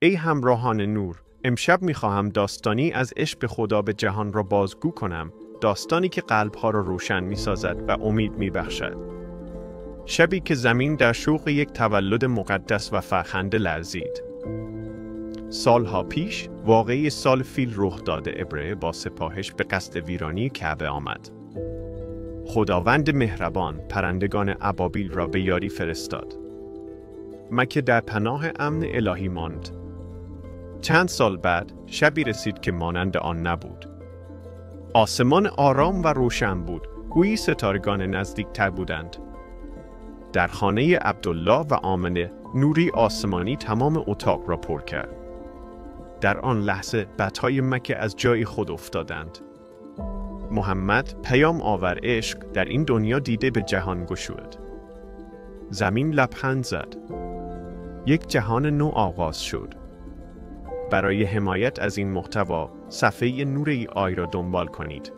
ای همراهان نور، امشب می‌خواهم داستانی از عشق خدا به جهان را بازگو کنم، داستانی که قلب‌ها را روشن می‌سازد و امید می‌بخشد. شبی که زمین در شوق یک تولد مقدس و فرخنده لرزید. سالها پیش واقعی سال فیل رخ داده ابره با سپاهش به قصد ویرانی کعبه آمد. خداوند مهربان پرندگان ابابیل را به یاری فرستاد. مکه در پناه امن الهی ماند. چند سال بعد شبی رسید که مانند آن نبود. آسمان آرام و روشن بود، گویی ستارگان نزدیکتر بودند. در خانه عبدالله و آمنه نوری آسمانی تمام اتاق را پر کرد. در آن لحظه بت‌های مکه از جای خود افتادند. محمد پیام آور عشق در این دنیا دیده به جهان گشود. زمین لبخند زد. یک جهان نو آغاز شد. برای حمایت از این محتوا صفحه نور ای آی را دنبال کنید.